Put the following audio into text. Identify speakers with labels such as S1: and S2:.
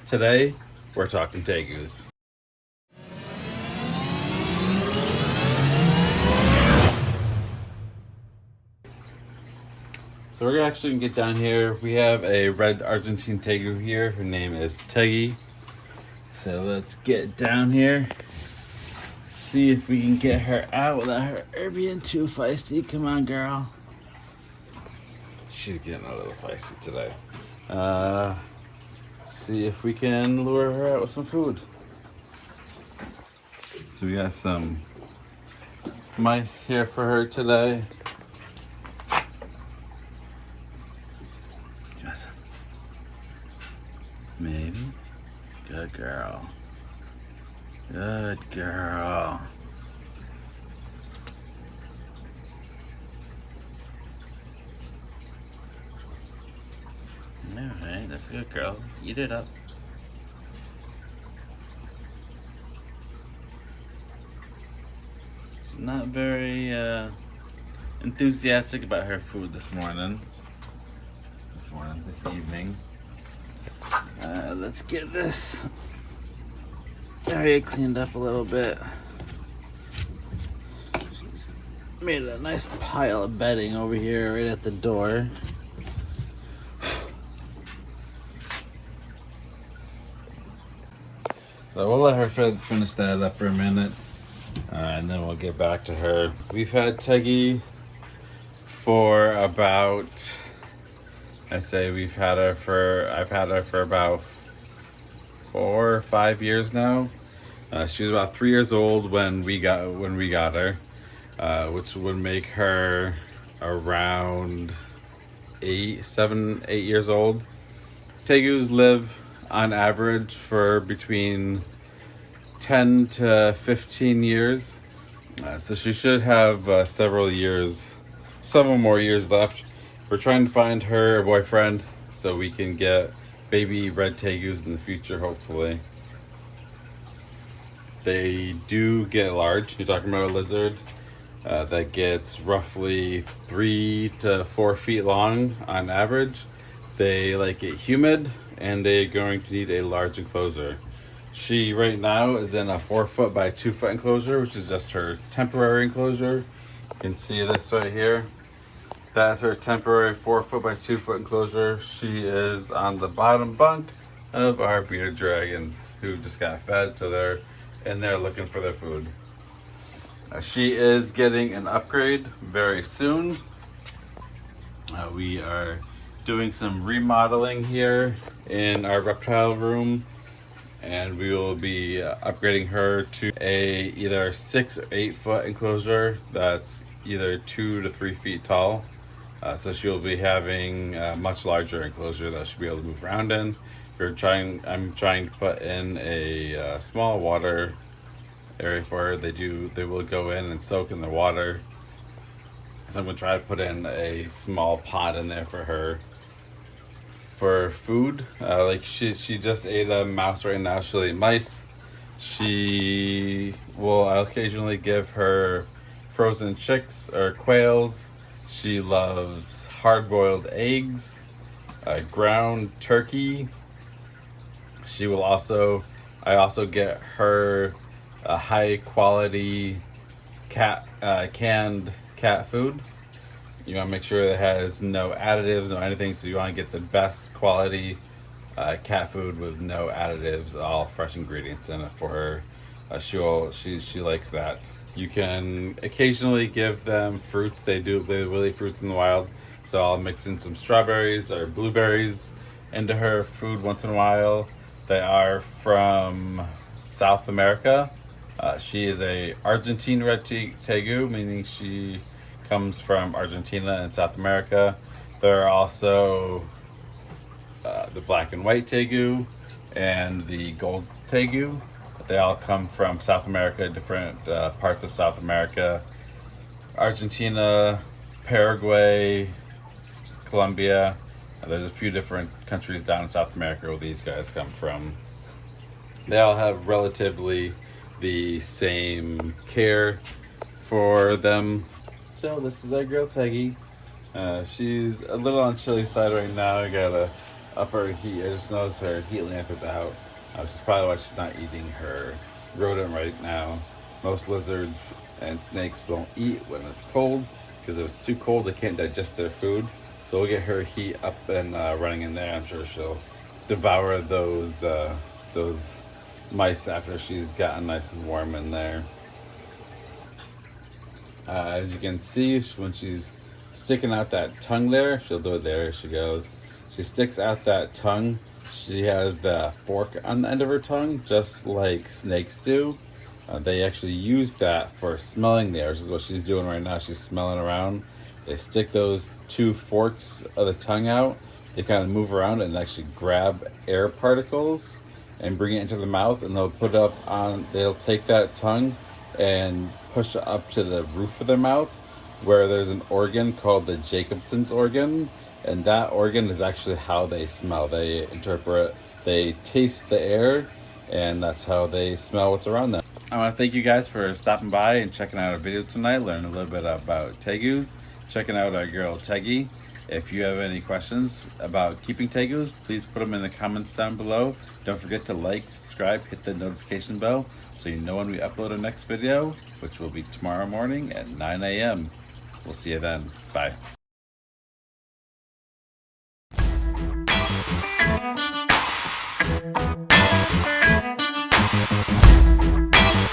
S1: Today, we're talking Tegus. So we're actually gonna get down here. We have a red Argentine Tegu here. Her name is Teggy. So let's get down here. See if we can get her out without her being too feisty. Come on, girl. She's getting a little feisty today. See if we can lure her out with some food. So we got some mice here for her today. Just maybe. Good girl. Good girl. Alright, that's a good girl. Eat it up. Not very enthusiastic about her food this morning. This evening. Let's get this area cleaned up a little bit. She's made a nice pile of bedding over here right at the door. So we'll let her finish that up for a minute, and then we'll get back to her. We've had Teggy for about, I've had her for about 4 or 5 years now. She was about 3 years old when we got her, which would make her around 7, 8 years old. Tegus live on average for between 10 to 15 years. So she should have several more years left. We're trying to find her a boyfriend so we can get baby red Tegus in the future, hopefully. They do get large. You're talking about a lizard that gets roughly 3 to 4 feet long on average. They like it humid, and they're going to need a large enclosure. She right now is in a 4 foot by 2 foot enclosure, which is just her temporary enclosure. You can see this right here. That's her temporary 4 foot by 2 foot enclosure. She is on the bottom bunk of our bearded dragons who just got fed, so they're in there looking for their food. She is getting an upgrade very soon. We are doing some remodeling here in our reptile room, and we will be upgrading her to a either 6 or 8 foot enclosure that's either 2 to 3 feet tall. So she'll be having a much larger enclosure that she'll be able to move around in. I'm trying to put in a small water area for her. They will go in and soak in the water. So I'm gonna try to put in a small pot in there for her. For food, like she just ate a mouse right now. She'll eat mice. I'll occasionally give her frozen chicks or quails. She loves hard-boiled eggs, ground turkey. I also get her a high-quality canned cat food. You want to make sure it has no additives, no anything, so you want to get the best quality cat food with no additives, all fresh ingredients in it for her. She likes that. You can occasionally give them fruits. They will eat fruits in the wild, so I'll mix in some strawberries or blueberries into her food once in a while. They are from South America. She is a Argentine red Tegu, meaning she comes from Argentina and South America. There are also the black and white Tegu and the gold Tegu. They all come from South America, different parts of South America. Argentina, Paraguay, Colombia. There's a few different countries down in South America where these guys come from. They all have relatively the same care for them. So this is our girl Teggy. She's a little on chilly side right now. I got up her heat. I just noticed her heat lamp is out. Which is probably why she's not eating her rodent right now. Most lizards and snakes won't eat when it's cold because if it's too cold, they can't digest their food. So we'll get her heat up and running in there. I'm sure she'll devour those mice after she's gotten nice and warm in there. As you can see, when she's sticking out that tongue there, she'll do it there. She goes. She sticks out that tongue. She has the fork on the end of her tongue, just like snakes do. They actually use that for smelling the air, which is what she's doing right now. She's smelling around. They stick those two forks of the tongue out. They kind of move around and actually grab air particles and bring it into the mouth, and they'll put up on. They'll take that tongue and push it up to the roof of their mouth, where there's an organ called the Jacobson's organ, and that organ is actually how they smell. They interpret. They taste the air, and that's how they smell what's around them. I want to thank you guys for stopping by and checking out our video tonight, learning a little bit about Tegus, checking out our girl Teggy. If you have any questions about keeping Tegus, please put them in the comments down below. Don't forget to like, subscribe, hit the notification bell so you know when we upload our next video, which will be tomorrow morning at 9 a.m. We'll see you then. Bye.